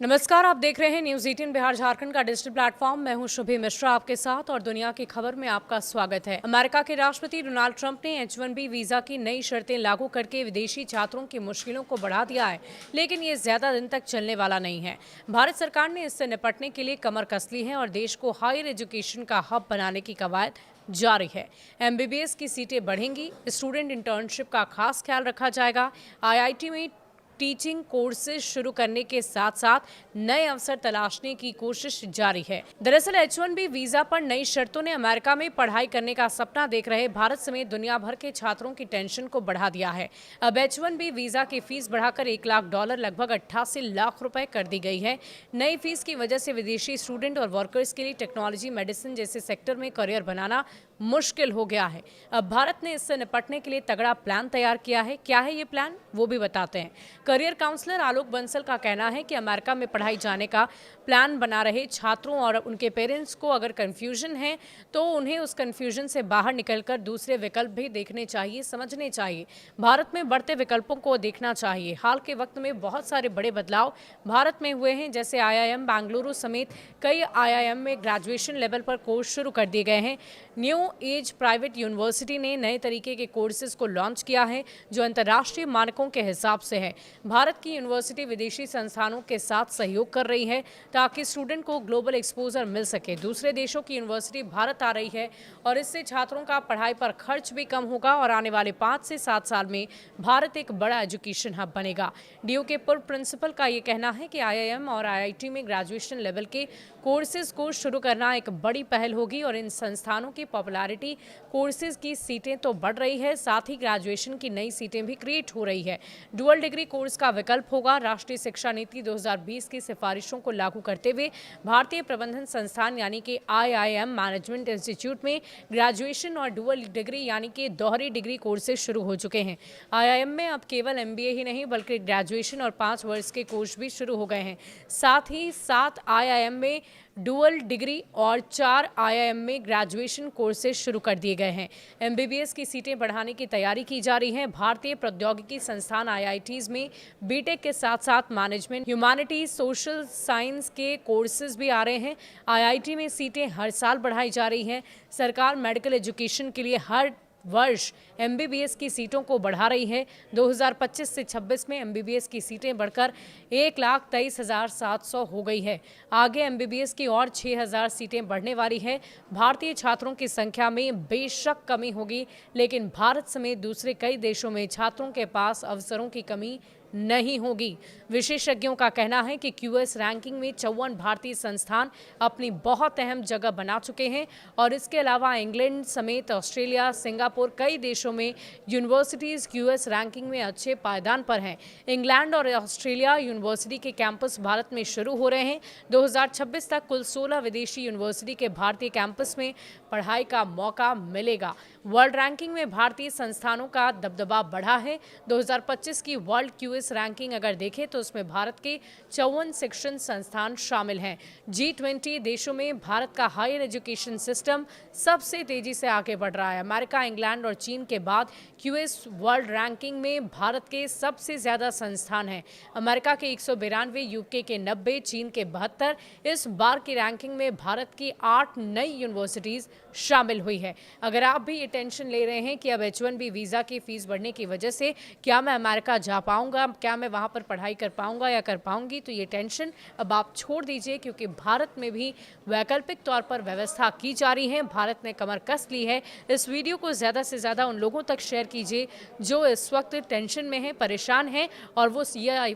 नमस्कार, आप देख रहे हैं न्यूज़ 18 बिहार झारखंड का डिजिटल प्लेटफॉर्म। मैं हूं शुभी मिश्रा आपके साथ और दुनिया की खबर में आपका स्वागत है। अमेरिका के राष्ट्रपति डोनाल्ड ट्रंप ने H-1B वीजा की नई शर्तें लागू करके विदेशी छात्रों की मुश्किलों को बढ़ा दिया है, लेकिन ये ज्यादा दिन तक चलने वाला नहीं है। भारत सरकार ने इससे निपटने के लिए कमर कस ली है और देश को हायर एजुकेशन का हब बनाने की कवायद जारी है। MBBS की सीटें बढ़ेंगी, स्टूडेंट इंटर्नशिप का खास ख्याल रखा जाएगा। IIT में टीचिंग कोर्सेज शुरू करने के साथ साथ नए अवसर तलाशने की कोशिश जारी है। दरअसल H-1B वीजा पर नई शर्तों ने अमेरिका में पढ़ाई करने का सपना देख रहे भारत समेत दुनिया भर के छात्रों की टेंशन को बढ़ा दिया है। अब H-1B वीजा की फीस बढ़ाकर $1 लाख लगभग 88 लाख रुपए कर दी गई है। नई फीस की वजह से विदेशी स्टूडेंट और वर्कर्स के लिए टेक्नोलॉजी, मेडिसिन जैसे सेक्टर में करियर बनाना मुश्किल हो गया है। अब भारत ने इससे निपटने के लिए तगड़ा प्लान तैयार किया है। क्या है ये प्लान, वो भी बताते हैं। करियर काउंसलर आलोक बंसल का कहना है कि अमेरिका में पढ़ाई जाने का प्लान बना रहे छात्रों और उनके पेरेंट्स को अगर कंफ्यूजन है तो उन्हें उस कंफ्यूजन से बाहर निकलकर दूसरे विकल्प भी देखने चाहिए, समझने चाहिए। भारत में बढ़ते विकल्पों को देखना चाहिए। हाल के वक्त में बहुत सारे बड़े बदलाव भारत में हुए हैं, जैसे IIM बेंगलुरु समेत कई IIM में ग्रेजुएशन लेवल पर कोर्स शुरू कर दिए गए हैं। न्यू एज प्राइवेट यूनिवर्सिटी ने नए तरीके के कोर्सेज को लॉन्च किया है जो अंतर्राष्ट्रीय मानकों के हिसाब से है। भारत की यूनिवर्सिटी विदेशी संस्थानों के साथ सहयोग कर रही है ताकि स्टूडेंट को ग्लोबल एक्सपोजर मिल सके। दूसरे देशों की यूनिवर्सिटी भारत आ रही है और इससे छात्रों का पढ़ाई पर खर्च भी कम होगा और आने वाले 5 से 7 साल में भारत एक बड़ा एजुकेशन हब बनेगा। DU के पूर्व प्रिंसिपल का ये कहना है कि IIM और IIT में ग्रेजुएशन लेवल के कोर्सेज को शुरू करना एक बड़ी पहल होगी और इन संस्थानों की पॉपुलैरिटी, कोर्सेज की सीटें तो बढ़ रही है, साथ ही ग्रेजुएशन की नई सीटें भी क्रिएट हो रही है। डुअल डिग्री कोर्स का विकल्प होगा। राष्ट्रीय शिक्षा नीति 2020 की सिफारिशों को लागू करते हुए भारतीय प्रबंधन संस्थान यानी कि IIM मैनेजमेंट इंस्टीट्यूट में ग्रेजुएशन और डुअल डिग्री यानी कि दोहरी डिग्री कोर्सेज शुरू हो चुके हैं। IIM में अब केवल MBA ही नहीं बल्कि ग्रेजुएशन और 5 वर्ष के कोर्स भी शुरू हो गए हैं। साथ ही 7 IIM में डुअल डिग्री और 4 IIM में ग्रेजुएशन कोर्सेज शुरू कर दिए गए हैं। MBBS की सीटें बढ़ाने की तैयारी की जा रही है। भारतीय प्रौद्योगिकी संस्थान IITs में BTech के साथ साथ मैनेजमेंट, ह्यूमैनिटीज, सोशल साइंस के कोर्सेज भी आ रहे हैं। IIT में सीटें हर साल बढ़ाई जा रही हैं। सरकार मेडिकल एजुकेशन के लिए हर वर्ष MBBS की सीटों को बढ़ा रही है। 2025 से 26 में MBBS की सीटें बढ़कर 1,23,700 हो गई है। आगे MBBS की और 6,000 सीटें बढ़ने वाली है। भारतीय छात्रों की संख्या में बेशक कमी होगी, लेकिन भारत समेत दूसरे कई देशों में छात्रों के पास अवसरों की कमी नहीं होगी। विशेषज्ञों का कहना है कि QS रैंकिंग में 54 भारतीय संस्थान अपनी बहुत अहम जगह बना चुके हैं और इसके अलावा इंग्लैंड समेत ऑस्ट्रेलिया, सिंगापुर, कई देशों में यूनिवर्सिटीज QS रैंकिंग में अच्छे पायदान पर हैं। इंग्लैंड और ऑस्ट्रेलिया यूनिवर्सिटी के कैंपस भारत में शुरू हो रहे हैं। 2026 तक कुल 16 विदेशी यूनिवर्सिटी के भारतीय कैंपस में पढ़ाई का मौका मिलेगा। वर्ल्ड रैंकिंग में भारतीय संस्थानों का दबदबा बढ़ा है। 2025 की वर्ल्ड QS रैंकिंग अगर देखें तो उसमें भारत के 54 शिक्षण संस्थान शामिल हैं। G20 देशों में भारत का हायर एजुकेशन सिस्टम सबसे तेजी से आगे बढ़ रहा है। अमेरिका, इंग्लैंड और चीन के बाद QS वर्ल्ड रैंकिंग में भारत के सबसे ज्यादा संस्थान हैं। अमेरिका के 192, UK के 90, चीन के 72। इस बार की रैंकिंग में भारत की 8 नई यूनिवर्सिटीज शामिल हुई है। अगर आप भी ये टेंशन ले रहे हैं कि अब H-1B वीजा की फीस बढ़ने की वजह से क्या मैं अमेरिका जा पाऊंगा, क्या मैं वहां पर पढ़ाई कर पाऊंगा या कर पाऊंगी, तो ये टेंशन अब आप छोड़ दीजिए, क्योंकि भारत में भी वैकल्पिक तौर पर व्यवस्था की जा रही है। भारत ने कमर कस ली है। इस वीडियो को ज्यादा से ज्यादा उन लोगों तक शेयर कीजिए जो इस वक्त टेंशन में है, परेशान है और वो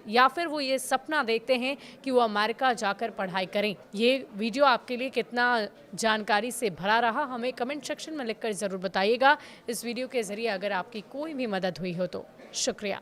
या फिर वो ये सपना देखते हैं कि वो अमेरिका जाकर पढ़ाई करें। ये वीडियो आपके लिए कितना जानकारी से भरा रहा, हमें कमेंट सेक्शन में लिखकर जरूर बताइएगा। इस वीडियो के जरिए अगर आपकी कोई भी मदद हुई हो तो शुक्रिया।